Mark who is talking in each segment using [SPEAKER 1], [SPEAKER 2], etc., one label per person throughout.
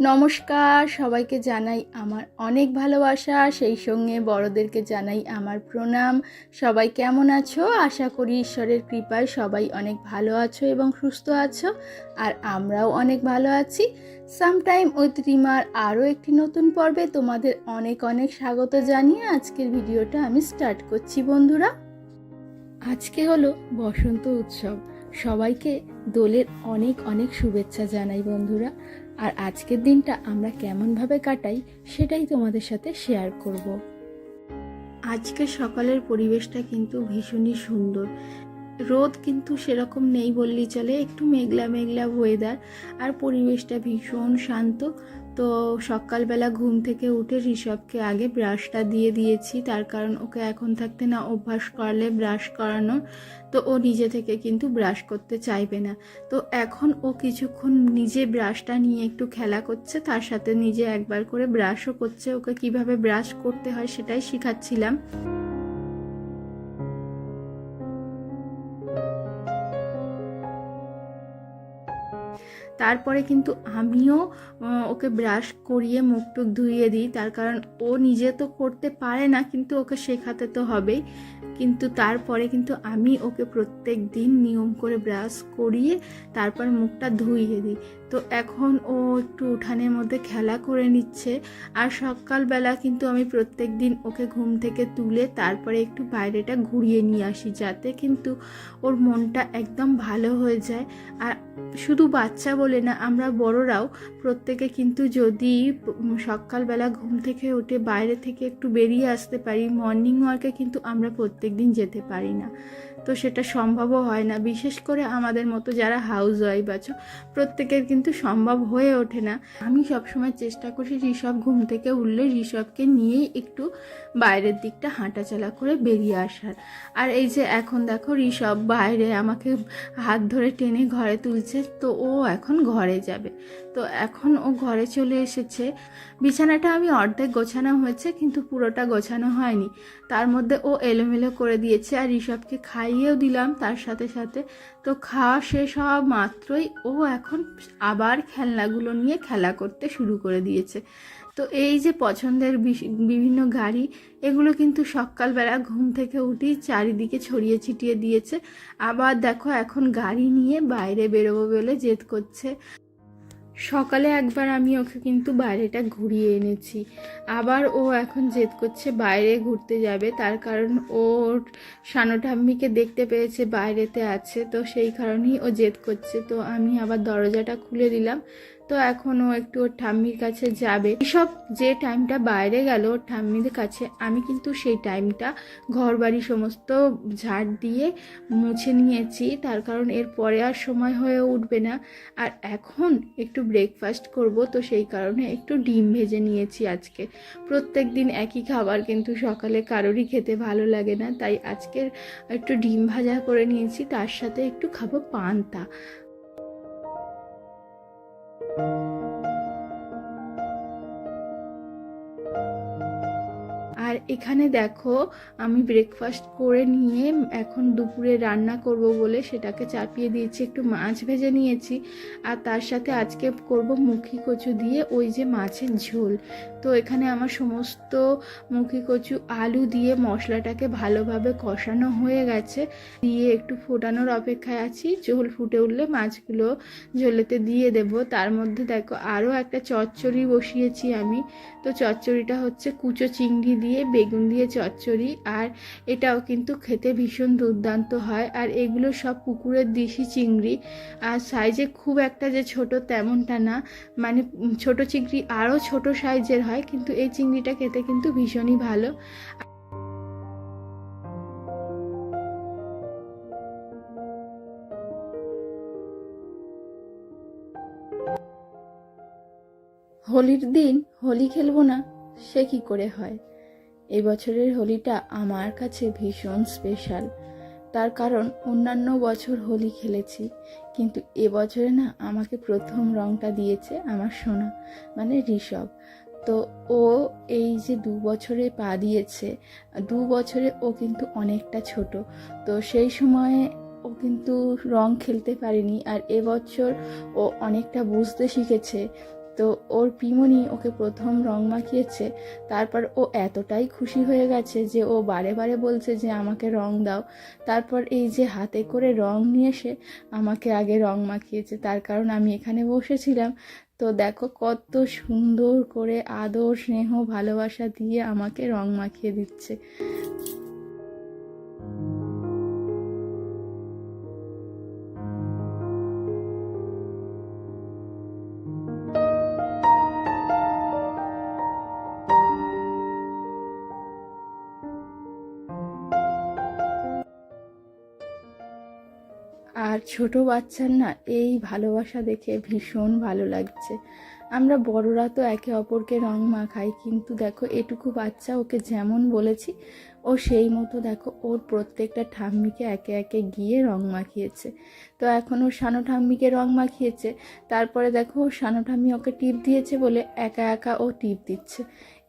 [SPEAKER 1] নমস্কার, সবাইকে জানাই আমার অনেক ভালোবাসা, সেই সঙ্গে বড়দেরকে জানাই আমার প্রণাম। সবাই কেমন আছো? আশা করি ঈশ্বরের কৃপায় সবাই অনেক ভালো আছো এবং সুস্থ আছো, আর আমরাও অনেক ভালো আছি। সামটাইম উইথ রিমার আরও একটি নতুন পর্বে তোমাদের অনেক অনেক স্বাগত জানিয়ে আজকের ভিডিওটা আমি স্টার্ট করছি বন্ধুরা। আজকে হলো বসন্ত উৎসব, সবাইকে দোলের অনেক অনেক শুভেচ্ছা জানাই বন্ধুরা। আর আজকের দিনটা আমরা কেমনভাবে কাটাই সেটাই তোমাদের সাথে শেয়ার করব। আজকে সকালের পরিবেশটা কিন্তু ভীষণই সুন্দর, রোদ কিন্তু সেরকম নেই বললেই চলে, একটু মেঘলা মেঘলা ওয়েদার, আর পরিবেশটা ভীষণ শান্ত। তো সকালবেলা ঘুম থেকে উঠে ঋষভকে আগে ব্রাশটা দিয়ে দিয়েছি, তার কারণ ওকে এখন থাকতে না অভ্যাস করলে ব্রাশ করানোর, তো ও নিজে থেকে কিন্তু ব্রাশ করতে চাইবে না। তো এখন ও কিছুক্ষণ নিজে ব্রাশটা নিয়ে একটু খেলা করছে, তার সাথে নিজে একবার করে ব্রাশও করছে। ওকে কিভাবে ব্রাশ করতে হয় সেটাই শেখাচ্ছিলাম। তারপরে কিন্তু আমিও ওকে ব্রাশ করিয়ে মুখ টুক ধুইয়ে দিই, তার কারণ ও নিজে তো করতে পারে না, কিন্তু ওকে শেখাতে তো হবেই। কিন্তু তারপরে কিন্তু আমি ওকে প্রত্যেক দিন নিয়ম করে ব্রাশ করিয়ে তারপর মুখটা ধুইয়ে দিই। তো এখন ও একটু উঠানের মধ্যে খেলা করে নিচ্ছে। আর সকালবেলা কিন্তু আমি প্রত্যেক দিন ওকে ঘুম থেকে তুলে তারপরে একটু বাইরেটা ঘুরিয়ে নিয়ে আসি, যাতে কিন্তু ওর মনটা একদম ভালো হয়ে যায়। আর শুধু বাচ্চা বলে না, আমরা বড়রাও প্রত্যেকে কিন্তু যদি সকালবেলা ঘুম থেকে উঠে বাইরে থেকে একটু বেরিয়ে আসতে পারি, মর্নিং ওয়ার্কে কিন্তু আমরা প্রত্যেক দিন যেতে পারি না, তো সেটা সম্ভবও হয় না। বিশেষ করে আমাদের মতো যারা হাউস ওয়াইফ আছো, প্রত্যেকের কিন্তু সম্ভব হয়ে ওঠে না। আমি সবসময় চেষ্টা করি ঋষভ ঘুম থেকে উঠলে ঋষভকে নিয়েই একটু বাইরের দিকটা হাঁটাচলা করে বেরিয়ে আসার। আর এই যে এখন দেখো ঋষভ বাইরে আমাকে হাত ধরে টেনে ঘরে তুলছে, তো ও এখন ঘরে যাবে। তো এখন ও ঘরে চলে এসেছে। বিছানাটা আমি অর্ধেক গোছানো হয়েছে, কিন্তু পুরোটা গোছানো হয়নি, তার মধ্যে ও এলোমেলো করে দিয়েছে। আর ঋষভকে খাইয়েও দিলাম তার সাথে সাথে। তো খাওয়া শেষ হওয়া মাত্রই ও এখন আবার খেলনাগুলো নিয়ে খেলা করতে শুরু করে দিয়েছে। তো এই যে পছন্দের বিভিন্ন গাড়ি, এগুলো কিন্তু সকালবেলা ঘুম থেকে উঠেই চারিদিকে ছড়িয়ে ছিটিয়ে দিয়েছে। আবার দেখো এখন গাড়ি নিয়ে বাইরে বেরোবো বলে জেদ করছে। সকালে একবার আমি ওকে কিন্তু বাইরেটা ঘুরিয়ে এনেছি, আবার ও এখন জেদ করছে বাইরে ঘুরতে যাবে, তার কারণ ওর সানো ঠাম্মিকে দেখতে পেয়েছে বাইরেতে আছে, তো সেই কারণেই ও জেদ করছে। তো আমি আবার দরজাটা খুলে দিলাম। তো এখন ও একটু ওর ঠাম্মির কাছে যাবে। এসব যে টাইমটা বাইরে গেল ওর ঠাম্মির কাছে, আমি কিন্তু সেই টাইমটা ঘর বাড়ি সমস্ত ঝাড় দিয়ে মুছে নিয়েছি, তার কারণ এর পরে আর সময় হয়ে উঠবে না। আর এখন একটু ব্রেকফাস্ট করব, তো সেই কারণে একটু ডিম ভেজে নিয়েছি আজকে। প্রত্যেক দিন একই খাবার কিন্তু সকালে কারোরই খেতে ভালো লাগে না, তাই আজকের একটু ডিম ভাজা করে নিয়েছি, তার সাথে একটু খাবো পান্তা। আর এখানে দেখো আমি ব্রেকফাস্ট করে নিয়ে এখন দুপুরে রান্না করব বলে সেটাকে চাপিয়ে দিয়েছি, একটু মাছ ভেজে নিয়েছি। আর তার সাথে আজকে করব মুখি কচু দিয়ে ওই যে মাছের ঝোল। তো এখানে আমার সমস্ত মুখি কচু আলু দিয়ে মশলাটাকে ভালোভাবে কষানো হয়ে গেছে, দিয়ে একটু ফোটানোর অপেক্ষায় আছি। ঝোল ফুটে উঠলে মাছগুলো ঝোলেতে দিয়ে দেব। তার মধ্যে দেখো আরও একটা চচ্চড়ি বসিয়েছি আমি। তো চচ্চড়িটা হচ্ছে কুচো চিংড়ি দিয়ে বেগুন দিয়ে চচ্চড়ি, আর এটাও কিন্তু খেতে ভীষণ দুর্দান্ত হয়। আর এগুলো সব পুকুরের দেশি চিংড়ি, আর সাইজে খুব একটা যে ছোট তেমনটা না, মানে ছোট চিংড়ি আরও ছোট সাইজের হয়, কিন্তু এই চিংড়িটা খেতে কিন্তু ভীষণই ভালো। হোলির দিন হোলি খেলবো না, সে কি করে হয়? এই বছরের হোলিটা আমার কাছে ভীষণ স্পেশাল, তার কারণ অন্যান্য বছর হোলি খেলেছি, কিন্তু এবছরে না আমাকে প্রথম রংটা দিয়েছে আমার সোনা, মানে ঋষভ। তো ও এই যে 2 বছরে পা দিয়েছে, 2 বছরে ও কিন্তু অনেকটা ছোট, তো সেই সময়ে ও কিন্তু রং খেলতে পারেনি। আর এবছর ও অনেকটা বুঝতে শিখেছে, তো ওর পিমনি ওকে প্রথম রং মাখিয়েছে, তারপর ও এতটাই খুশি হয়ে গেছে যে ও বারে বারে বলছে যে আমাকে রং দাও। তারপর এই যে হাতে করে রং নিয়ে এসে আমাকে আগে রং মাখিয়েছে, তার কারণ আমি এখানে বসেছিলাম। তো দেখো কত সুন্দর করে আদর স্নেহ ভালোবাসা দিয়ে আমাকে রং মাখিয়ে দিচ্ছে। আর ছোট বাচ্চার না এই ভালোবাসা দেখে ভীষণ ভালো লাগছে। আমরা বড়রা তো একে অপরকে রং মাখাই, কিন্তু দেখো এটুকু বাচ্চা, ওকে যেমন বলেছি ও সেই মতো দেখো ওর প্রত্যেকটা ঠাম্মিকে একে একে গিয়ে রং মাখিয়েছে। তো এখন ওর সানো ঠাম্মিকে রং মাখিয়েছে, তারপরে দেখো ওর সানো ঠাম্মি ওকে টিপ দিয়েছে বলে একা একা ও টিপ দিচ্ছে।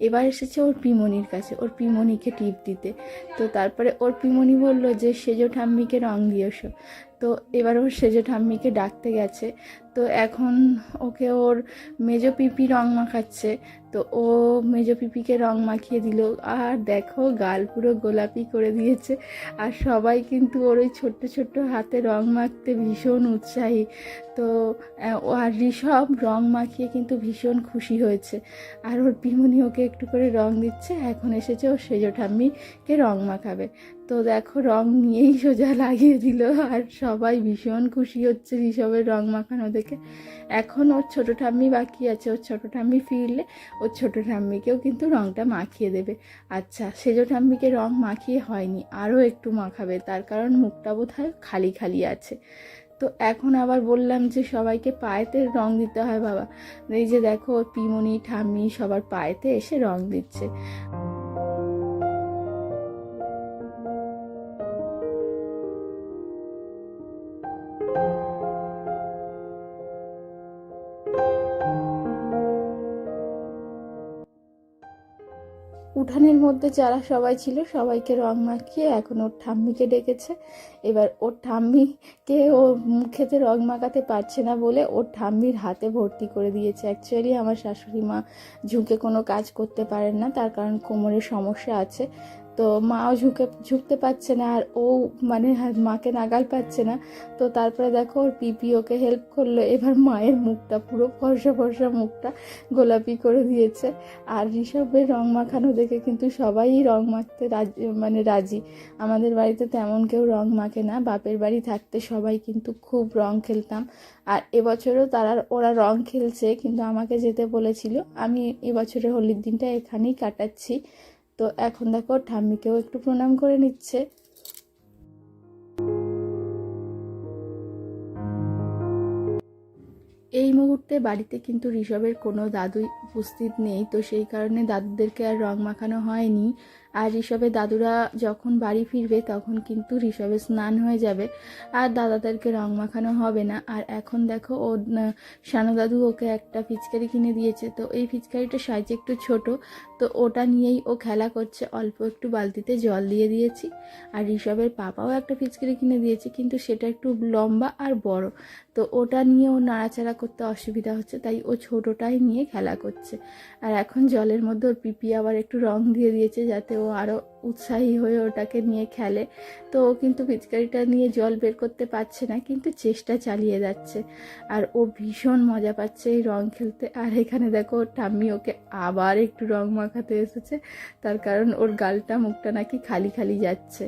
[SPEAKER 1] এবার এসেছে ওর পিমনির কাছে ওর পিমনিকে টিপ দিতে। তো তারপরে ওর পিমনি বলল যে সেজো ঠাম্মিকে রং দিয়েছো। তো এবার ওর সেজো ঠাম্মিকে ডাকতে গেছে। তো এখন ওকে ওর মেজো পিপি রং মাখাচ্ছে। তো ও মেজো পিপিকে রং মাখিয়ে দিল, আর দেখো গাল পুরো গোলাপি করে দিয়েছে। আর সবাই কিন্তু ওর ওই ছোট্ট ছোট্ট হাতে রং মাখতে ভীষণ উৎসাহী। তো আর ঋষভ রং মাখিয়ে কিন্তু ভীষণ খুশি হয়েছে। আর ওর পিমনি ওকে একটু করে রং দিচ্ছে, এখন এসেছে ওর সেজো ঠাম্মিকে রং মাখাবে। তো দেখো রং নিয়েই সোজা লাগিয়ে দিল, আর সবাই ভীষণ খুশি হচ্ছে ঋষভের রং মাখানো দেখে। এখন ওর ছোট ঠাম্মি বাকি আছে, ওর ছোট ঠাম্মি ফিরলে ওর ছোট ঠাম্মিকেও কিন্তু রংটা মাখিয়ে দেবে। আচ্ছা, সেজো ঠাম্মিকে রং মাখিয়ে হয়নি, আরও একটু মাখাবে, তার কারণ মুখটা বোধহয় খালি খালি আছে। তো এখন আবার বললাম যে সবাইকে পায়েতে রং দিতে হয় বাবা। এই যে দেখো ওর পিমনি ঠাম্মি সবার পায়েতে এসে রং দিচ্ছে। উঠানের মধ্যে যারা সবাই ছিল সবাইকে রং মাখিয়ে এখন ওর ঠাম্মিকে ডেকেছে। এবার ওর ঠাম্মিকে ও মুখেতে রং মাখাতে পারছে না বলে ওর ঠাম্মির হাতে ভর্তি করে দিয়েছে। অ্যাকচুয়ালি আমার শাশুড়ি মা ঝুঁকে কোনো কাজ করতে পারেন না, তার কারণ কোমরের সমস্যা আছে। তো মাও ঝুঁকতে পারছে না, আর ও মানে মাকে নাগাল পাচ্ছে না। তো তারপরে দেখো ওর পিপি ওকে হেল্প করলো। এবার মায়ের মুখটা পুরো ফর্সা ফর্সা মুখটা গোলাপি করে দিয়েছে। আর ঋষভের রং মাখানো দেখে কিন্তু সবাই রং মাখতে রাজি। আমাদের বাড়িতে তেমন কেউ রং মাখে না, বাপের বাড়ি থাকতে সবাই কিন্তু খুব রং খেলতাম। আর এবছরও ওরা রং খেলছে, কিন্তু আমাকে যেতে বলেছিল। আমি এবছরের হোলির দিনটা এখানেই কাটাচ্ছি। তো এখন দেখো ঠাম্মিকেও একটু প্রণাম করে নিচ্ছে। এই মুহূর্তে বাড়িতে কিন্তু ঋষভের কোনো দাদুই উপস্থিত নেই, তো সেই কারণে দাদুদেরকে আর রং মাখানো হয়নি। আর ঋষভের দাদুরা যখন বাড়ি ফিরবে তখন কিন্তু ঋষভের স্নান হয়ে যাবে, আর দাদাদেরকে রং মাখানো হবে না। আর এখন দেখো ও শানু দাদু ওকে একটা পিচকারি কিনে দিয়েছে। তো এই পিচকারিটা সাইজে একটু ছোট, তো ওটা নিয়েই ও খেলা করছে। অল্প একটু বালতিতে জল দিয়ে দিয়েছি। আর ঋষভের পাপাও একটা পিচকারি কিনে দিয়েছে, কিন্তু সেটা একটু লম্বা আর বড়। তো ওটা নিয়ে ও নাড়াচাড়া করতে অসুবিধা হচ্ছে, তাই ও ছোটোটাই নিয়ে খেলা করছে। আর এখন জলের মধ্যে ওর পিপি আবার একটু রং দিয়ে দিয়েছে যাতে ও আরও উৎসাহী হয়ে ওটাকে নিয়ে খেলে। তো ও কিন্তু পিচকারিটা নিয়ে জল বের করতে পারছে না, কিন্তু চেষ্টা চালিয়ে যাচ্ছে। আর ও ভীষণ মজা পাচ্ছে এই রং খেলতে। আর এখানে দেখো ওর ঠাম্মি ওকে আবার একটু রং মাখাতে এসেছে, তার কারণ ওর গালটা মুখটা নাকি খালি খালি যাচ্ছে।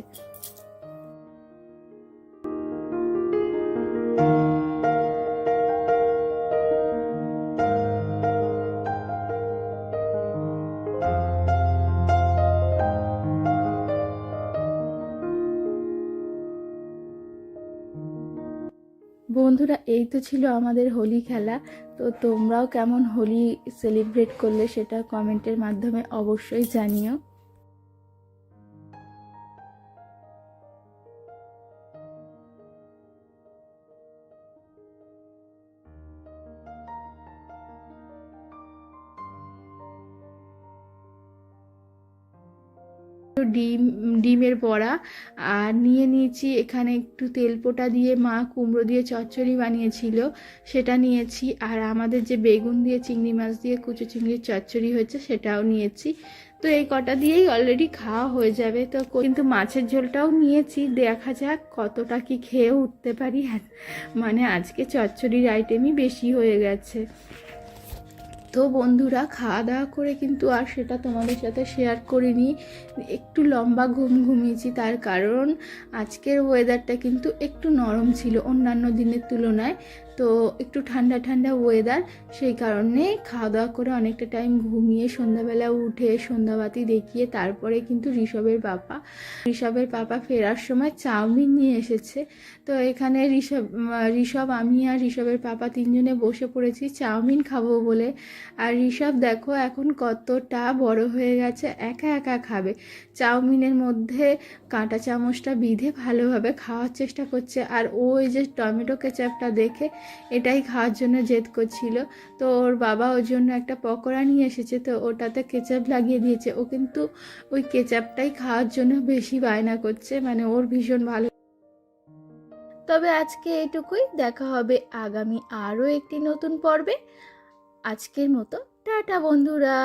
[SPEAKER 1] বন্ধুরা, এই তো ছিল আমাদের হোলি খেলা। তো তোমরাও কেমন হোলি সেলিব্রেট করলে সেটা কমেন্টের মাধ্যমে অবশ্যই জানিও। ডিমের বড়া, আর নিয়ে নিয়েছি এখানে একটু তেলপোটা দিয়ে মা কুমড়ো দিয়ে চচ্চড়ি বানিয়েছিল সেটা নিয়েছি, আর আমাদের যে বেগুন দিয়ে চিংড়ি মাছ দিয়ে কুচো চিংড়ির চচ্চড়ি হয়েছে সেটাও নিয়েছি। তো এই কটা দিয়েই অলরেডি খাওয়া হয়ে যাবে। তো কিন্তু মাছের ঝোলটাও নিয়েছি, দেখা যাক কতটা কি খেয়ে উঠতে পারি। মানে আজকে চচ্চড়ির আইটেমই বেশি হয়ে গেছে। তো বন্ধুরা, খাওয়া দাওয়া করে কিন্তু আর সেটা তোমাদের সাথে শেয়ার করিনি, একটু লম্বা ঘুমিয়েছি, তার কারণ আজকের ওয়েদারটা কিন্তু একটু নরম ছিল অন্যান্য দিনের তুলনায়। তো একটু ঠান্ডা ঠান্ডা ওয়েদার, সেই কারণে খাওয়া দাওয়া করে অনেকটা টাইম ঘুমিয়ে সন্ধ্যাবেলা উঠে সন্ধ্যাবাতি দেখিয়ে তারপরে কিন্তু ঋষভের পাপা ফেরার সময় চাউমিন নিয়ে এসেছে। তো এখানে ঋষভ আমি আর ঋষভের পাপা তিনজনে বসে পড়েছি চাউমিন খাবো বলে। আর ঋষভ দেখো এখন কতটা বড় হয়ে গেছে, একা একা খাবে। চাউমিনের মধ্যে কাঁটা চামচটা বিঁধে ভালোভাবে খাওয়ার চেষ্টা করছে, আর ওই যে টমেটো কেচাপটা দেখে এটাই খাওয়ার জন্য জেদ করছিল। তো ওর বাবা ওর জন্য একটা পকোড়া নিয়ে এসেছে, তো ওটাতে কেচাপ লাগিয়ে দিয়েছে। ও কিন্তু ওই কেচাপটাই খাওয়ার জন্য বেশি বায়না করছে, মানে ওর ভীষণ ভালো। তবে আজকে এটুকুই, দেখা হবে আগামী আরও একটি নতুন পর্বে। আজকের মতো টাটা বন্ধুরা।